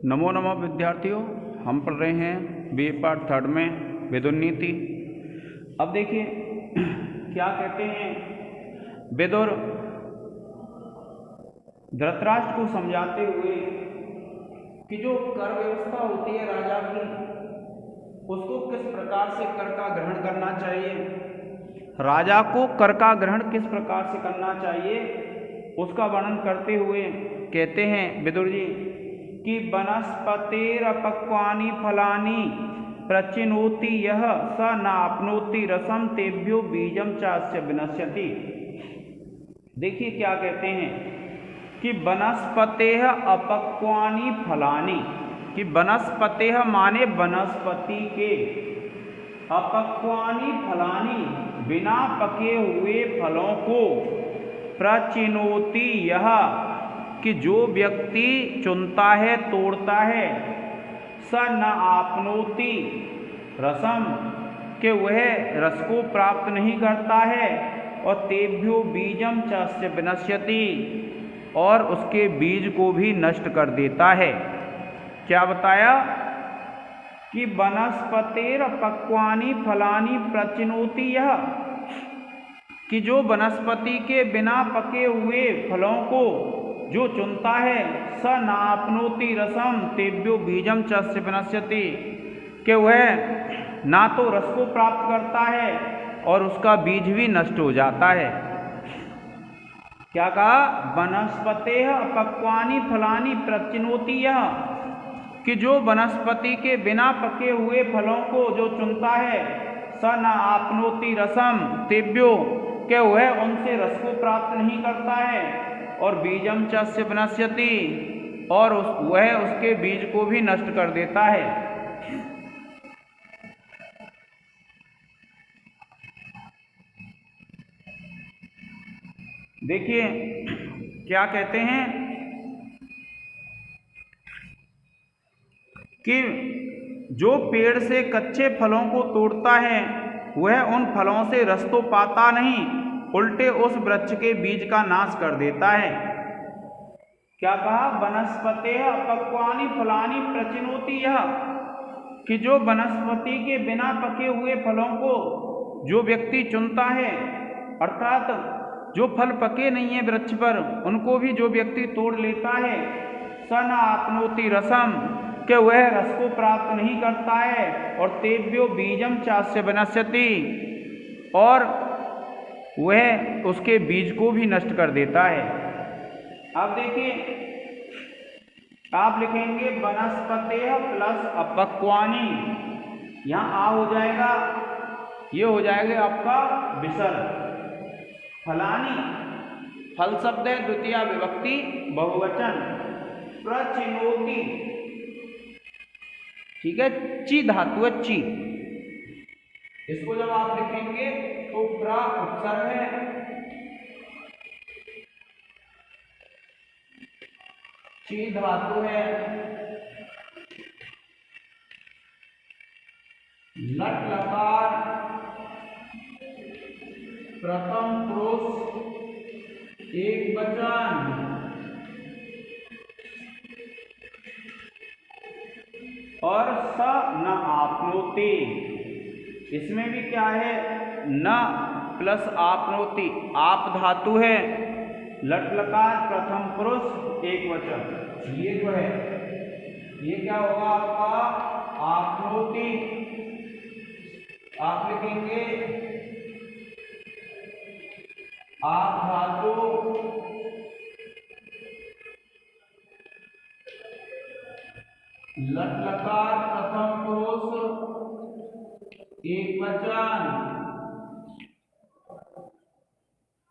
नमो नमः विद्यार्थियों, हम पढ़ रहे हैं बीए पार्ट थर्ड में विदुर नीति। अब देखिए क्या कहते हैं विदुर धृतराष्ट्र को समझाते हुए कि जो कर व्यवस्था होती है राजा की, उसको किस प्रकार से कर का ग्रहण करना चाहिए, राजा को कर का ग्रहण किस प्रकार से करना चाहिए, उसका वर्णन करते हुए कहते हैं विदुर जी कि वनस्पतेरपक्वानि फलानि प्रचिनोति यः स नाप्नोति रसम तेभ्यो बीजम चास्य विनश्यति। देखिए क्या कहते हैं कि वनस्पतेः अपक्वानि फलानि, कि वनस्पतेः माने वनस्पति के, अपक्वानि फलानि बिना पके हुए फलों को, प्रचिनोति यह कि जो व्यक्ति चुनता है, तोड़ता है, स न आपनोति रसम कि वह रस को प्राप्त नहीं करता है, और तेभ्यो बीजम चास्य विनश्यति और उसके बीज को भी नष्ट कर देता है। क्या बताया कि वनस्पतेर पक्वानि फलानि प्रचिनोति यह, कि जो वनस्पति के बिना पके हुए फलों को जो चुनता है, स नाप्नोति रसम तेभ्यो बीजम चास्य विनश्यति कि वह ना तो रस को प्राप्त करता है और उसका बीज भी नष्ट हो जाता है। क्या कहा? वनस्पतेः अपक्वानि फलानि प्रचिनोति यः, कि जो वनस्पति के बिना पके हुए फलों को जो चुनता है, स न आपनोति रसम तेभ्यो कि वह उनसे रस को प्राप्त नहीं करता है, और बीजम चास्य विनश्यति और वह उसके बीज को भी नष्ट कर देता है। देखिए क्या कहते हैं कि जो पेड़ से कच्चे फलों को तोड़ता है वह उन फलों से रस तो पाता नहीं, उल्टे उस वृक्ष के बीज का नाश कर देता है। क्या कहा? वनस्पतेः अपक्वानि फलानि प्रचिनोति यः, कि जो वनस्पति के बिना पके हुए फलों को जो व्यक्ति चुनता है, अर्थात जो फल पके नहीं है वृक्ष पर उनको भी जो व्यक्ति तोड़ लेता है, स न आपनोति रसम कि वह रस को प्राप्त नहीं करता है, और तेभ्यो बीजम चास्य विनश्यति और वह उसके बीज को भी नष्ट कर देता है। अब देखिए आप लिखेंगे वनस्पतेः प्लस अपक्वानि, यहाँ आ हो जाएगा, ये हो जाएगा आपका विसर्ग। फलानि फल शब्द है द्वितीय विभक्ति बहुवचन, प्रचिनोति, ठीक है, ची धातु है ची, इसको जब आप लिखेंगे तो प्र उपसर्ग है, ची धातु है, लट लकार प्रथम पुरुष एक वचन, और स न आपनोति, इसमें भी क्या है, न प्लस आपनोति, आप धातु है, लट लकार प्रथम पुरुष एक वचन, ये जो है ये क्या होगा आपका आपनोति। आप लिखेंगे आप धातु लट लकार प्रथम पुरुष एक वचन,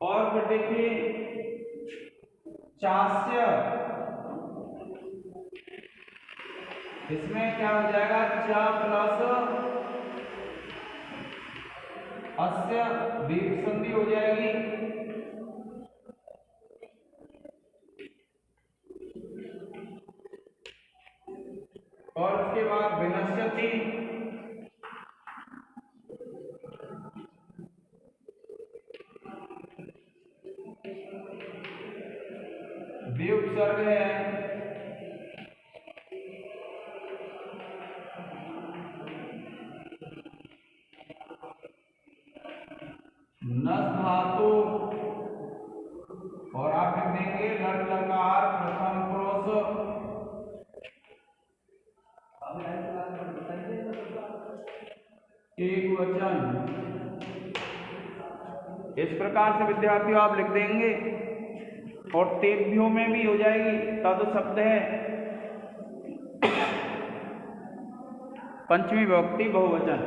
और फिर देखिए चास्य, इसमें क्या हो जाएगा, च प्लस अस्य दीर्घ संधि हो जाएगी, और उसके बाद विनश्यति, उपसर्ग है, लिख देंगे लट लकार प्रथम पुरुष एक वचन। इस प्रकार से विद्यार्थियों आप लिख देंगे और तेभ्यों में भी हो जाएगी। तद शब्द है पंचमी विभक्ति बहुवचन।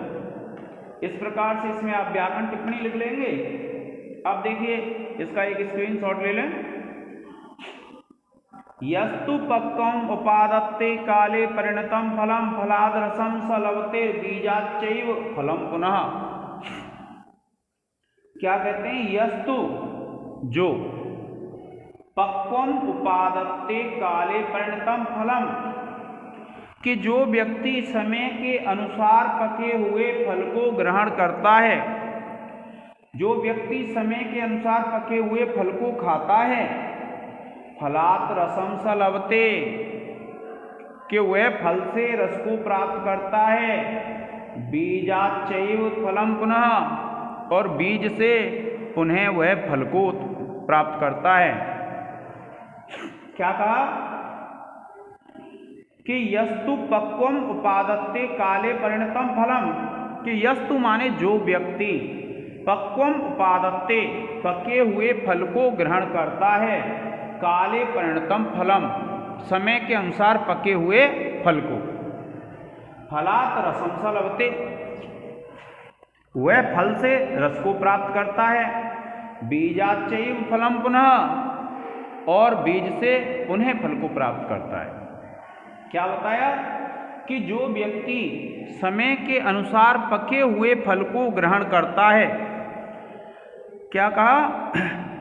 इस प्रकार से इसमें आप व्याकरण टिप्पणी लिख लेंगे। अब देखिए इसका एक स्क्रीनशॉट ले लें। यस्तु पक्वम उपादत्ते काले परिणतम फलम फलाद रसम स लभते बीजाच्चैव फलम पुनः। क्या कहते हैं? यस्तु जो पक्वम उपादत्ते काले परिणतम फलम, कि जो व्यक्ति समय के अनुसार पके हुए फल को ग्रहण करता है, जो व्यक्ति समय के अनुसार पके हुए फल को खाता है, फलात रसम स लभते, कि वह फल से रस को प्राप्त करता है, बीजाच्चैव फलम पुनः, और बीज से पुनः वह फल को प्राप्त करता है। क्या कहा? कि यस्तु पक्वम उपादत्ते काले परिणतम फलम, कि यस्तु माने जो व्यक्ति, पक्वम उपादत्ते पके हुए फल को ग्रहण करता है, काले परिणतम फलम समय के अनुसार पके हुए फल को, फलात रसम स लभते वह फल से रस को प्राप्त करता है, बीजाच्चैव फलम पुनः, और बीज से पुनः फल को प्राप्त करता है। क्या बताया? कि जो व्यक्ति समय के अनुसार पके हुए फल को ग्रहण करता है, क्या कहा?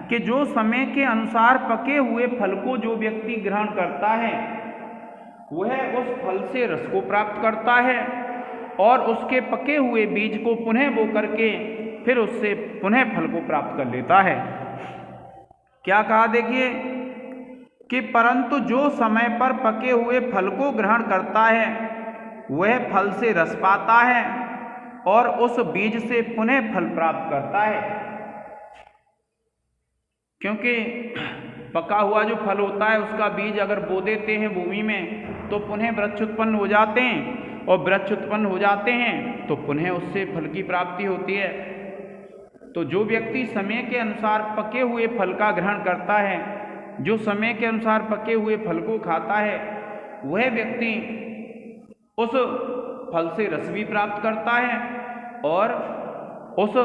कि जो समय के अनुसार पके हुए फल को जो व्यक्ति ग्रहण करता है, वह उस फल से रस को प्राप्त करता है और उसके पके हुए बीज को पुनः बो करके फिर उससे पुनः फल को प्राप्त कर लेता है। क्या कहा? देखिए कि परंतु जो समय पर पके हुए फल को ग्रहण करता है, वह फल से रस पाता है और उस बीज से पुनः फल प्राप्त करता है। क्योंकि पका हुआ जो फल होता है उसका बीज अगर बो देते हैं भूमि में तो पुनः वृक्ष उत्पन्न हो जाते हैं, और वृक्ष उत्पन्न हो जाते हैं तो पुनः उससे फल की प्राप्ति होती है। तो जो व्यक्ति समय के अनुसार पके हुए फल का ग्रहण करता है, जो समय के अनुसार पके हुए फल को खाता है, वह व्यक्ति उस फल से रस भी प्राप्त करता है और उस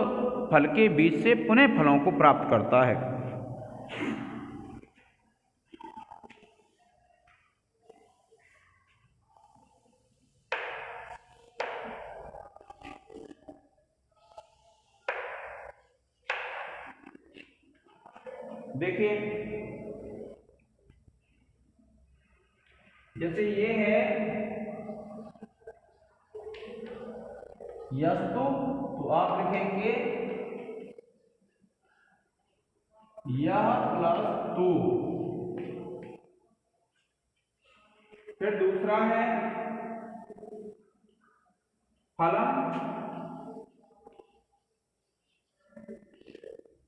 फल के बीज से पुनः फलों को प्राप्त करता है। देखिए जैसे ये है यस्तु, तो आप लिखेंगे यह प्लस तू। फिर दूसरा है फलम,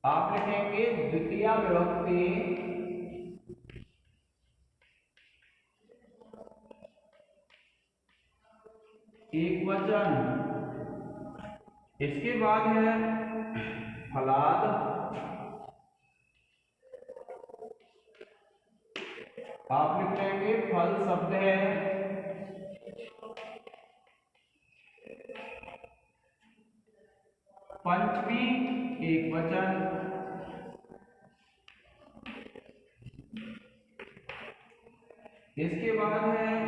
आप लिखेंगे द्वितीय विभक्ति एक वचन। इसके बाद है फलाद, आप लिख लेंगे फल शब्द है पंचमी एक वचन। इसके बाद है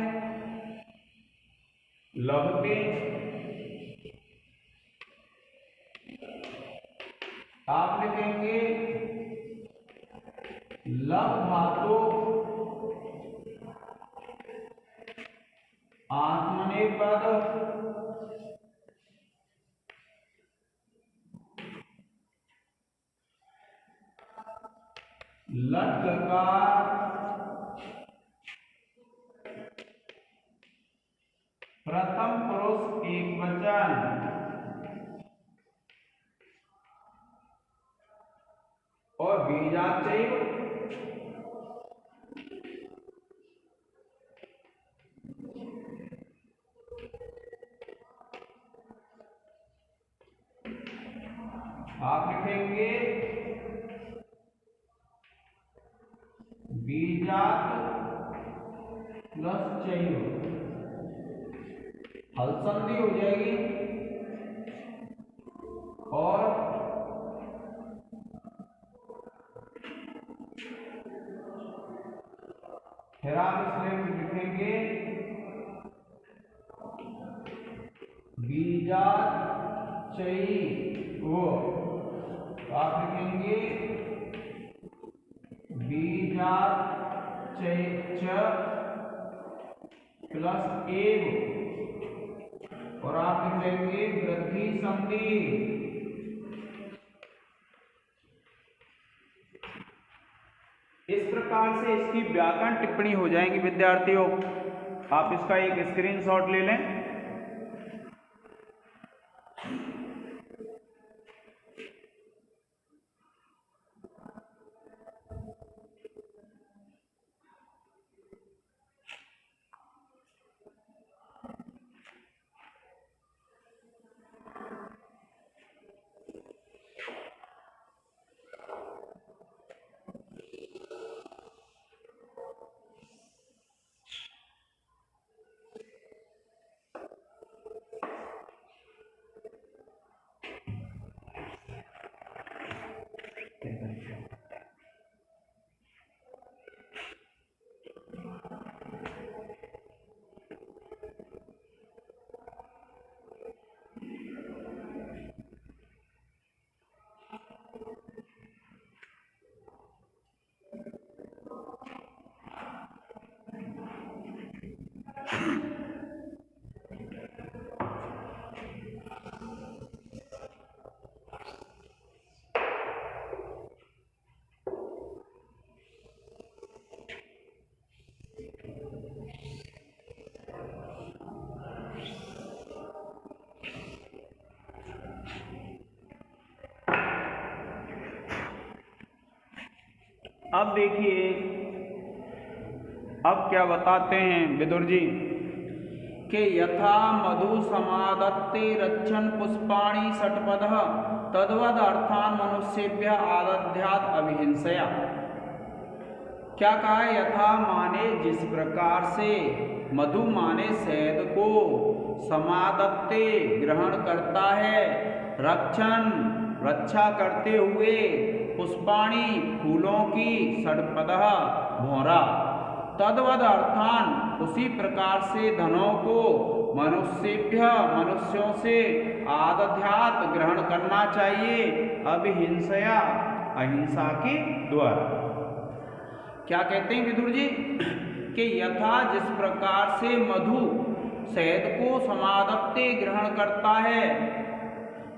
लभते, आप लिखेंगे लभ धातु आत्मनेपद, लट लकार प्रथम पुरुष एक वचन। और बीजाच्चैव आप लिखेंगे बीजात प्लस चयु, हल संधि हो जाएगी और फिर आप इसमें लिखेंगे बीजात चयी वो, तो आप लिखेंगे बीजात चय च प्लस एव और आप लिखेंगे वृद्धि संधि। इस प्रकार से इसकी व्याकरण टिप्पणी हो जाएंगी विद्यार्थियों। आप इसका एक स्क्रीनशॉट ले लें। अब देखिए, अब क्या बताते हैं विदुर जी कि यथा मधु समादत्ते रक्षण पुष्पाणि षट्पदः तद्वद अर्थान मनुष्येभ्य आदध्यात् अभिहिंसया। क्या कहा है? यथा माने जिस प्रकार से, मधु माने शहद को, समादत्ते ग्रहण करता है, रक्षण रक्षा करते हुए, पुष्पाणि फूलों की, षट्पदः भौरा, तद्वद अर्थान उसी प्रकार से धनों को, मनुष्येभ्य मनुष्यों से, आदध्यात ग्रहण करना चाहिए, अभिहिंसया अहिंसा के द्वारा। क्या कहते हैं विदुर जी कि यथा जिस प्रकार से मधु शहद को समादत्ते ग्रहण करता है,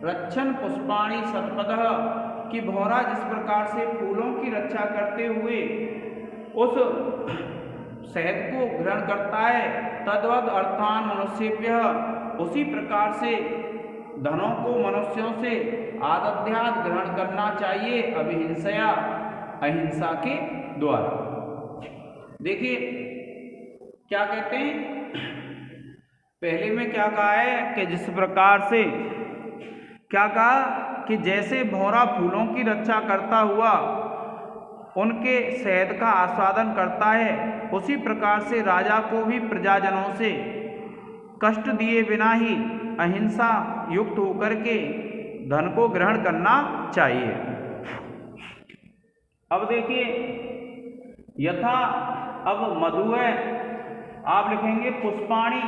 रक्षण पुष्पाणि षट्पदः कि भौरा जिस प्रकार से फूलों की रक्षा करते हुए उस शहद को ग्रहण करता है, तद्वद अर्थान मनुष्येभ्य उसी प्रकार से धनों को मनुष्यों से आदध्यात ग्रहण करना चाहिए, अभिहिंसया अहिंसा के द्वारा। देखिए क्या कहते हैं, पहले में क्या कहा है कि जिस प्रकार से, क्या कहा कि जैसे भौरा फूलों की रक्षा करता हुआ उनके शहद का आस्वादन करता है, उसी प्रकार से राजा को भी प्रजाजनों से कष्ट दिए बिना ही अहिंसा युक्त होकर के धन को ग्रहण करना चाहिए। अब देखिए यथा, अब मधु है, आप लिखेंगे पुष्पाणि,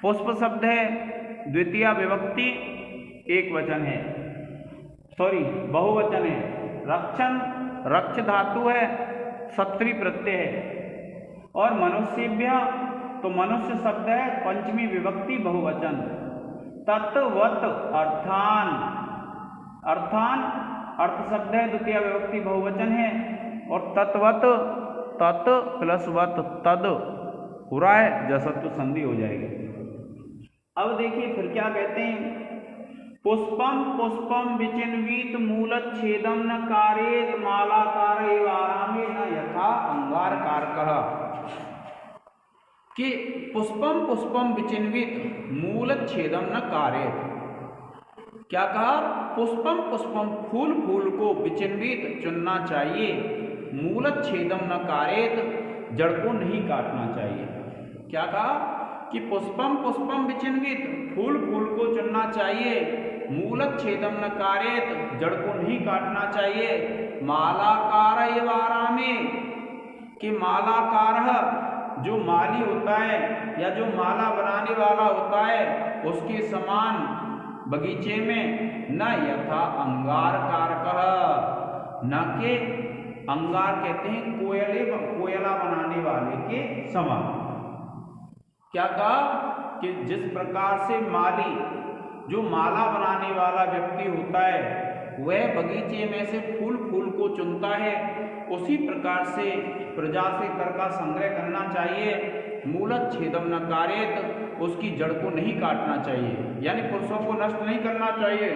पुष्प शब्द है, द्वितीय विभक्ति एक वचन है, सॉरी बहुवचन है। रक्षण रक्ष धातु है, सत्री प्रत्यय है। और मनुष्येभ्य तो मनुष्य शब्द है, पंचमी विभक्ति बहुवचन। तत्वत अर्थान, अर्थान अर्थ शब्द है, द्वितीय विभक्ति बहुवचन है। और तत्वत, तत् प्लस वत तद पूरा है, जसत्व संधि हो जाएगी। अब देखिए फिर क्या कहते हैं, पुष्पम पुष्पम विचिन्वित मूलच्छेदम न कारेत मालाकार आरामे न यथा अंगार कारकः। कि पुष्पम पुष्पम विचिन्वित मूलच्छेदम न कारेत, क्या कहा? पुष्पम पुष्पम, फूल फूल को विचिन्वित चुनना चाहिए, मूलच्छेदम न कारेत, जड़ को नहीं काटना चाहिए। क्या कहा कि पुष्पम पुष्पम विचिन्वित, फूल फूल को चुनना चाहिए, मूलच्छेदम न कारेत, जड़ को नहीं काटना चाहिए। मालाकार वारामे, कि मालाकार जो माली होता है या जो माला बनाने वाला होता है उसके समान बगीचे में न यथा अंगार कारकः, न के अंगार कहते हैं कोयला बनाने वाले के समान। क्या कहा कि जिस प्रकार से माली जो माला बनाने वाला व्यक्ति होता है वह बगीचे में से फूल फूल को चुनता है, उसी प्रकार से प्रजा से कर का संग्रह करना चाहिए। मूलच्छेदम न कारेत, उसकी जड़ को नहीं काटना चाहिए, यानी पुरुषों को नष्ट नहीं करना चाहिए।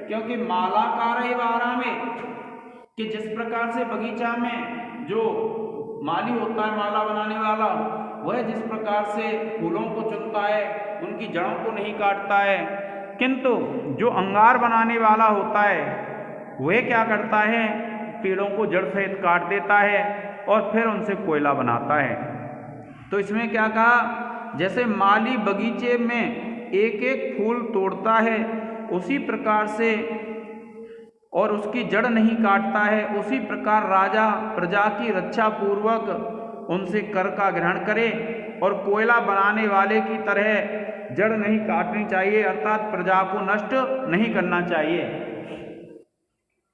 क्योंकि मालाकार वारा में, कि जिस प्रकार से बगीचा में जो माली होता है माला बनाने वाला, वह जिस प्रकार से फूलों को चुनता है उनकी जड़ों को नहीं काटता है, किंतु जो अंगार बनाने वाला होता है वह क्या करता है? पेड़ों को जड़ सहित काट देता है और फिर उनसे कोयला बनाता है। तो इसमें क्या कहा? जैसे माली बगीचे में एक एक फूल तोड़ता है उसी प्रकार से और उसकी जड़ नहीं काटता है, उसी प्रकार राजा प्रजा की रक्षा पूर्वक उनसे कर का ग्रहण करे और कोयला बनाने वाले की तरह जड़ नहीं काटनी चाहिए, अर्थात प्रजा को नष्ट नहीं करना चाहिए।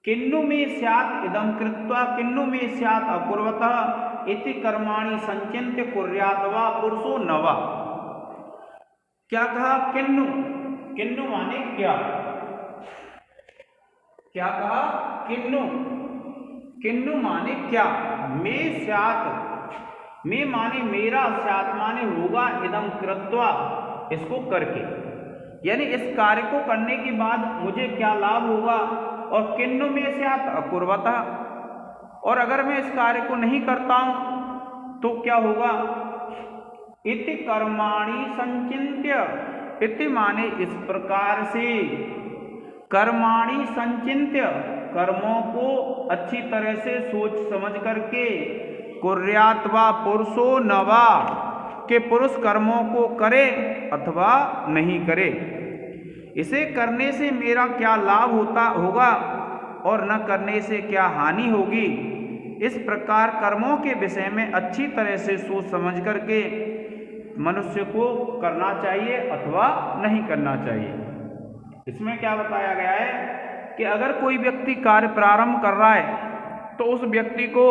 किन्नु में स्यात् इदं कृत्वा किन्नु में स्यात् अकुर्वतः इति कर्माणि संचिन्त्य कुर्यात् वा पुरुषो न वा। क्या कहा? किन्नु, किन्नु माने क्या? क्या कहा? किन्नु, किन्नु माने क्या? में स्यात्, में माने मेरा, स्यात् माने होगा, इदं कृत्वा इसको करके, यानी इस कार्य को करने के बाद मुझे क्या लाभ होगा। और किन्नु में स्यात् अकुर्वतः, और अगर मैं इस कार्य को नहीं करता हूं तो क्या होगा? इति कर्माणि संचिन्त्य, इति माने इस प्रकार से, कर्माणि संचिन्त्य कर्मों को अच्छी तरह से सोच समझ करके, कुर्यात् वा पुरुषो न वा, के पुरुष कर्मों को करे अथवा नहीं करे। इसे करने से मेरा क्या लाभ होगा और न करने से क्या हानि होगी, इस प्रकार कर्मों के विषय में अच्छी तरह से सोच समझ करके मनुष्य को करना चाहिए अथवा नहीं करना चाहिए। इसमें क्या बताया गया है कि अगर कोई व्यक्ति कार्य प्रारंभ कर रहा है तो उस व्यक्ति को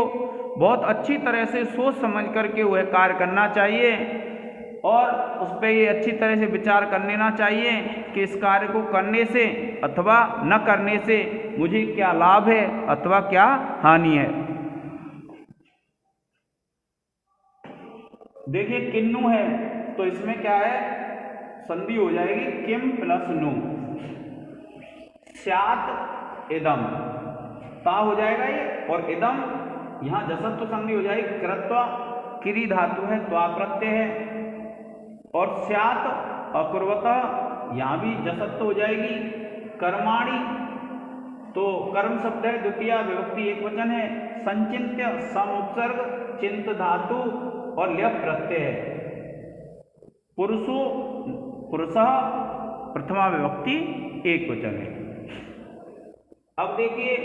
बहुत अच्छी तरह से सोच समझ करके वह कार्य करना चाहिए और उस पर ये अच्छी तरह से विचार कर लेना चाहिए कि इस कार्य को करने से अथवा न करने से मुझे क्या लाभ है अथवा क्या हानि है। देखिए किन्नु है तो इसमें क्या है? संधि हो जाएगी किम प्लस नु, स्यात् इदम, ता हो जाएगा ये, और इदम यहाँ जसत्व संधि हो जाएगी, कृत्वा किरी धातु है, त्वा प्रत्यय है, और स्यात् अकुर्वतः यहाँ भी जसत्व हो जाएगी। कर्माणि तो कर्म शब्द है, द्वितीय विभक्ति एक वचन है, संचिन्त्य समुपसर्ग, चिंत धातु और ल्यप प्रत्यय है। पुरुषो पुरुषः प्रथमा विभक्ति एक वचन है। अब देखिए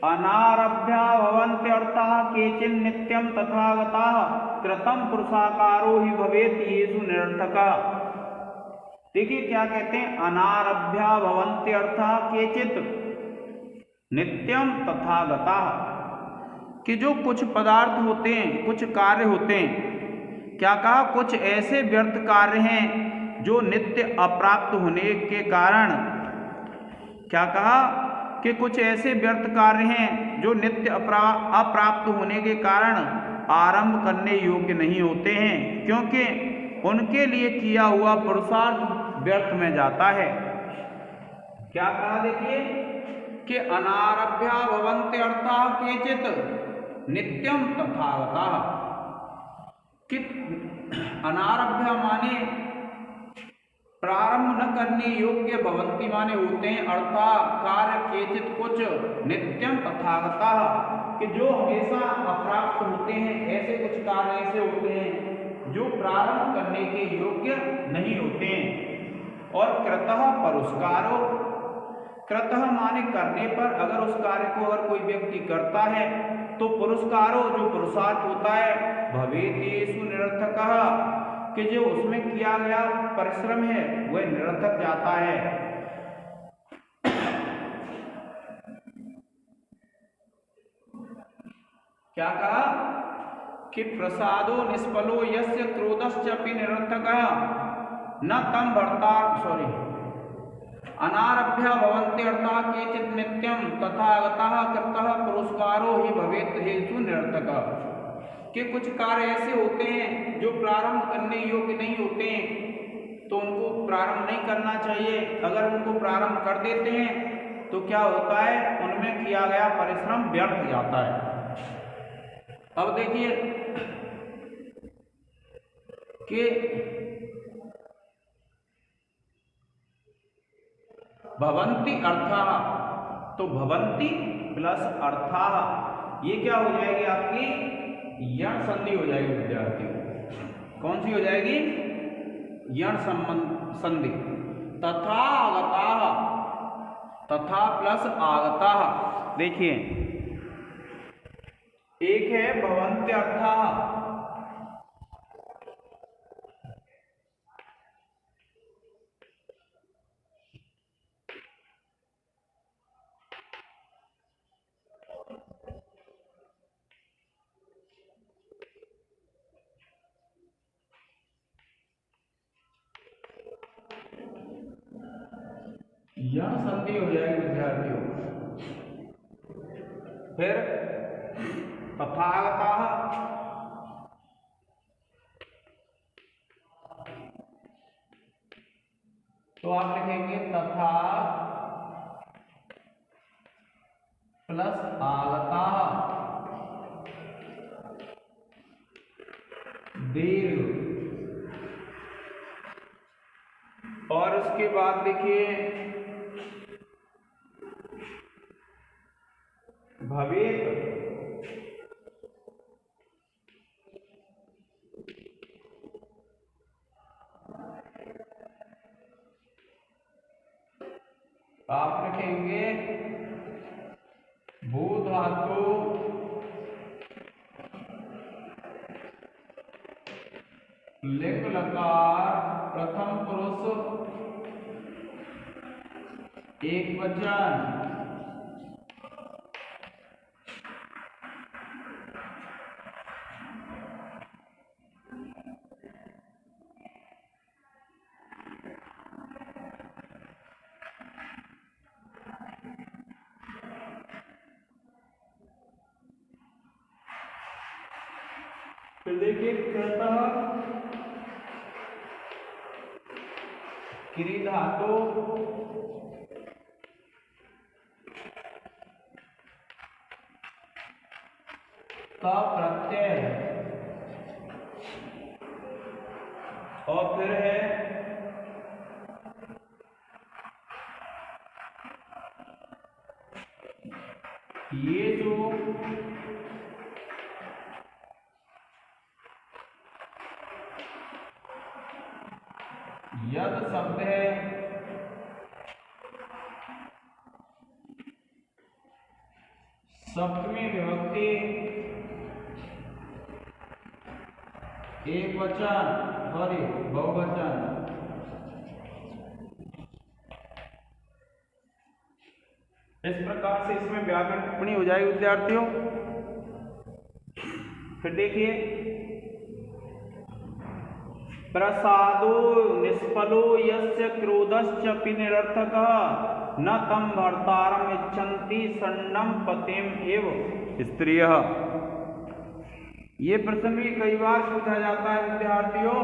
अनारभ्या भवन्त्यर्थः केचिन् नित्यं तथागताः कृतं पुरुषाकारो ही भवेत् येषु निरर्थकः। देखिए क्या कहते हैं? अनारभ्या भवन्त्यर्थः केचित् नित्यम तथागताः, कि जो कुछ पदार्थ होते हैं, कुछ कार्य होते हैं, क्या कहा? कुछ ऐसे व्यर्थ कार्य हैं जो नित्य अप्राप्त होने के कारण, क्या कहा? कि कुछ ऐसे व्यर्थ कार्य हैं जो नित्य अप्राप्त होने के कारण आरंभ करने योग्य नहीं होते हैं, क्योंकि उनके लिए किया हुआ पुरुषार्थ व्यर्थ में जाता है। क्या कहा? देखिए कि अनारभ्या भवन्ति अर्थाः केचित् नित्यम तथागताः, कि अनारभ्य माने प्रारंभ न करने योग्य भवंती माने होते हैं, अर्थात कार्य केचित कुछ नित्यम तथागतः कि जो हमेशा अप्राप्त होते हैं, ऐसे कुछ कार्य ऐसे होते हैं जो प्रारंभ करने के योग्य नहीं होते हैं। और कृतः पुरस्कारो, कृतः माने करने पर, अगर उस कार्य को अगर कोई व्यक्ति करता है तो पुरस्कारो जो पुरुषार्थ होता है, भवेतेषु निरर्थकः कि जो उसमें किया गया परिश्रम है वह निरर्थक जाता है। क्या कहा कि प्रसादो निष्फलो यस्य क्रोधश्चपि निरर्थकः न तम भर्ता अनारभ्य भवन्ति अर्थात् केचित् नित्यं तथागतः कृतः पुरस्कारो ही भवेत् हेतु निरर्थकः कि कुछ कार्य ऐसे होते हैं जो प्रारंभ करने योग्य नहीं होते हैं, तो उनको प्रारंभ नहीं करना चाहिए। अगर उनको प्रारंभ कर देते हैं तो क्या होता है, उनमें किया गया परिश्रम व्यर्थ जाता है। अब देखिए कि भवन्ति अर्थः, तो भवन्ति प्लस अर्थः ये क्या हो जाएगी आपकी यण संधि हो जाएगी विद्यार्थियों। कौन सी हो जाएगी? यण संधि। तथा आगतः, तथा प्लस आगतः। देखिए एक है भवन्ति अर्थः, यह संधि हो जाएगी विद्यार्थियों। फिर तथागतः, तो आप लिखेंगे तथा प्लस आगतः दीर्घ। और उसके बाद देखिए भवेत, आप लिखेंगे भू धातु लिंग लकार प्रथम पुरुष एक वचन फिर देखिए कृतः क्री धातु का प्रत्यय और फिर है ये जो यद शब्द है सप्तमी विभक्ति एक वचन सॉरी बहुवचन। इस प्रकार से इसमें व्याकरण टिप्पणी हो जाएगी विद्यार्थियों। फिर देखिए प्रसादो निष्फलो यस्य क्रोधश्चपि निरर्थकः न तम भर्तारम इच्छन्ति षण्णं पतिम एव स्त्रियः। ये प्रश्न भी कई बार पूछा जाता है विद्यार्थियों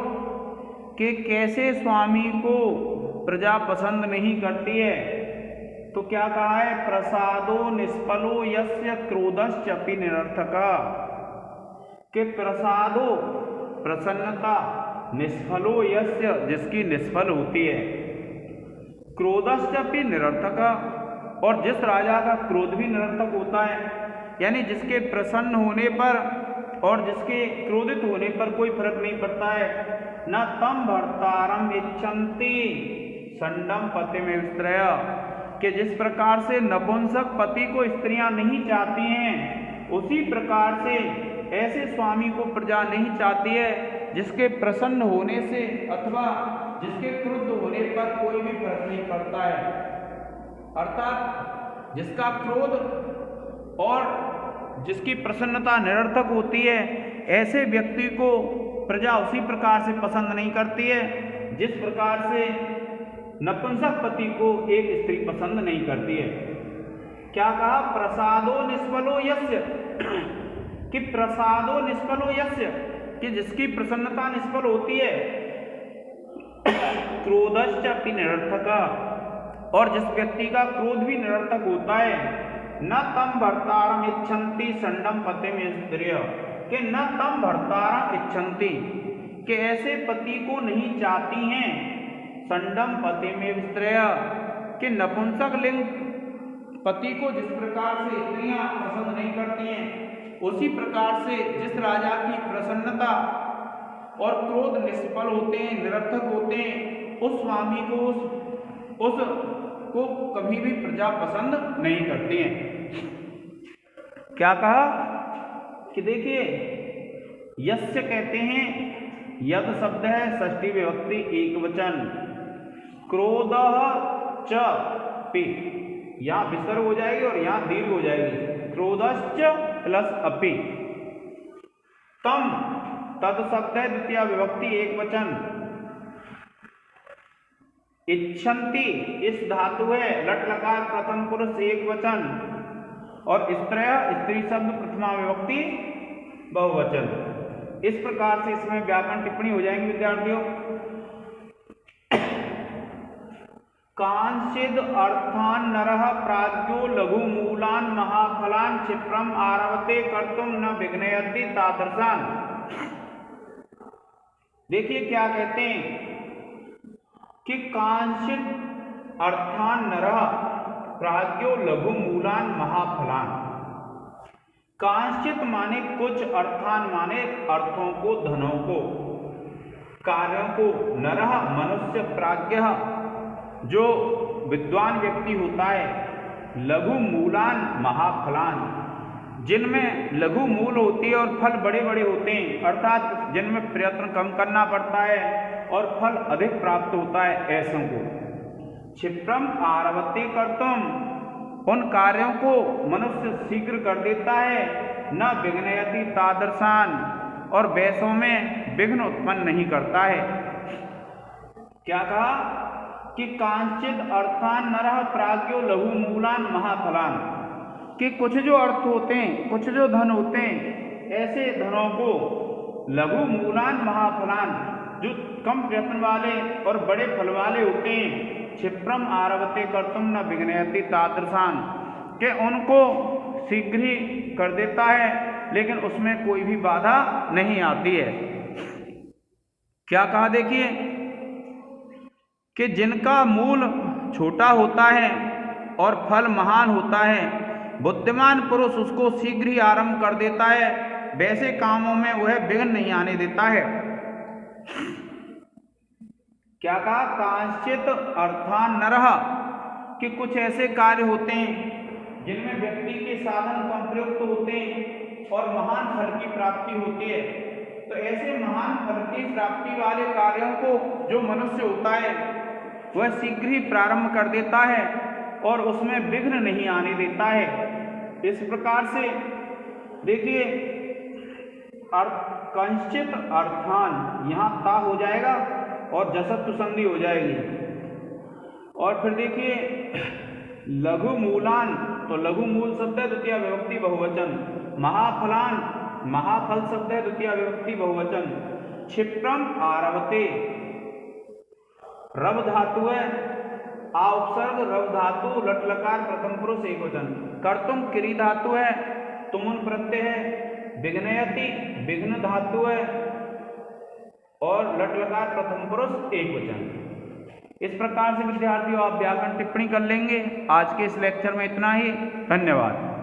कि कैसे स्वामी को प्रजा पसंद नहीं करती है। तो क्या कहा है, प्रसादो निष्फलो यस्य क्रोधश्चपि निरर्थकः कि प्रसादो प्रसन्नता निष्फलो यस्य, जिसकी निष्फल होती है। क्रोधश्चपि निरर्थक, और जिस राजा का क्रोध भी निरर्थक होता है, यानी जिसके प्रसन्न होने पर और जिसके क्रोधित होने पर कोई फर्क नहीं पड़ता है। न तम भर्तारम इच्छन्ति संडम पति में स्त्रय, कि जिस प्रकार से नपुंसक पति को स्त्रियां नहीं चाहती हैं, उसी प्रकार से ऐसे स्वामी को प्रजा नहीं चाहती है जिसके प्रसन्न होने से अथवा जिसके क्रुद्ध होने पर कोई भी फर्क नहीं पड़ता है। अर्थात जिसका क्रोध और जिसकी प्रसन्नता निरर्थक होती है, ऐसे व्यक्ति को प्रजा उसी प्रकार से पसंद नहीं करती है जिस प्रकार से नपुंसक पति को एक स्त्री पसंद नहीं करती है। क्या कहा? प्रसादो निष्फलो यस्य, कि प्रसादो निष्फलो यस्य, कि जिसकी प्रसन्नता निष्फल होती है। क्रोधश्चपि निरर्थक, और जिस व्यक्ति का क्रोध भी निरर्थक होता है। न तम भर्तारम इच्छन्ति संडम पति में स्त्रिय, कि न तम भर्तारम इच्छन्ति, कि ऐसे पति को नहीं चाहती हैं। संडम पति में स्त्रिय, कि नपुंसक लिंग पति को जिस प्रकार से स्त्रियां पसंद नहीं करती हैं, उसी प्रकार से जिस राजा की प्रसन्नता और क्रोध निष्फल होते हैं, निरर्थक होते हैं, उस स्वामी को उसको कभी भी प्रजा पसंद नहीं करती है। क्या कहा? कि देखिए, यस्य कहते हैं, यद शब्द है षष्ठी विभक्ति एक वचन, क्रोध च पि, यहाँ विसर्ग हो जाएगी और यहाँ दीर्घ हो जाएगी। क्रोधश्च प्लस अपि। तम तद शब्द है द्वितीय विभक्ति एक वचन। इच्छन्ति इस धातु है लट लकार प्रथम पुरुष एक वचन, और स्त्रय स्त्री शब्द प्रथमा विभक्ति बहुवचन। इस प्रकार से इसमें व्याकरण टिप्पणी हो जाएंगे विद्यार्थियों। कांचिद अर्थान नरः प्राज्ञो लघु मूलान महाफलान क्षिप्रम आरवते कर्तुम न विघ्नयति तादृशान। देखिए क्या कहते हैं कि कांचिद अर्थान नरः प्राज्ञो लघु मूलान महाफलान। कांचित माने कुछ, अर्थान माने अर्थों को, धनों को, कार्यों को, नरः मनुष्य, प्राज्ञ जो विद्वान व्यक्ति होता है, लघु मूलान महाफलान, जिनमें लघु मूल होती है और फल बड़े बड़े होते हैं, अर्थात जिनमें प्रयत्न कम करना पड़ता है और फल अधिक प्राप्त होता है, ऐसों को। क्षिप्रम आरवते कर्तुम, उन कार्यों को मनुष्य शीघ्र कर देता है। न विघ्नयति तादर्शान, और वैसों में विघ्न उत्पन्न नहीं करता है। क्या कहा? कि कांचित अर्थान नरः प्राज्ञो लघु मूलान महाफलान, कि कुछ जो अर्थ होते हैं, कुछ जो धन होते हैं, ऐसे धनों को लघु मूलान महाफलान, जो कम प्रयत्न वाले और बड़े फल वाले होते हैं, क्षिप्रम आरवते कर्तुम न विघ्नयति तादृशान, के उनको शीघ्र ही कर देता है, लेकिन उसमें कोई भी बाधा नहीं आती है। क्या कहा? देखिए कि जिनका मूल छोटा होता है और फल महान होता है, बुद्धिमान पुरुष उसको शीघ्र ही आरंभ कर देता है, वैसे कामों में वह विघ्न नहीं आने देता है। क्या कहा? कांचित अर्थान नरः, कि कुछ ऐसे कार्य होते हैं जिनमें व्यक्ति के साधन कम प्रयुक्त होते हैं और महान फल की प्राप्ति होती है। तो ऐसे महान फल की प्राप्ति वाले कार्यों को जो मनुष्य होता है वह शीघ्र ही प्रारंभ कर देता है और उसमें विघ्न नहीं आने देता है। इस प्रकार से देखिए, कंचित अर्थान, यहाँ ता हो जाएगा और जसत्व संधि हो जाएगी। और फिर देखिए लघु मूलान, तो लघु मूल शब्द है द्वितीय विभक्ति बहुवचन। महाफलान, महाफल शब्द है द्वितीय विभक्ति बहुवचन। क्षिप्रम आरवते, रव धातु है, आ उपसर्ग रव धातु, लट लकार प्रथम पुरुष एक वचन। कर्तुम क्री धातु है, तुमुन प्रत्यय है। विघ्नयति विघ्न धातु है और लट लकार प्रथम पुरुष एक वचन। इस प्रकार से विद्यार्थियों आप व्याकरण टिप्पणी कर लेंगे। आज के इस लेक्चर में इतना ही। धन्यवाद।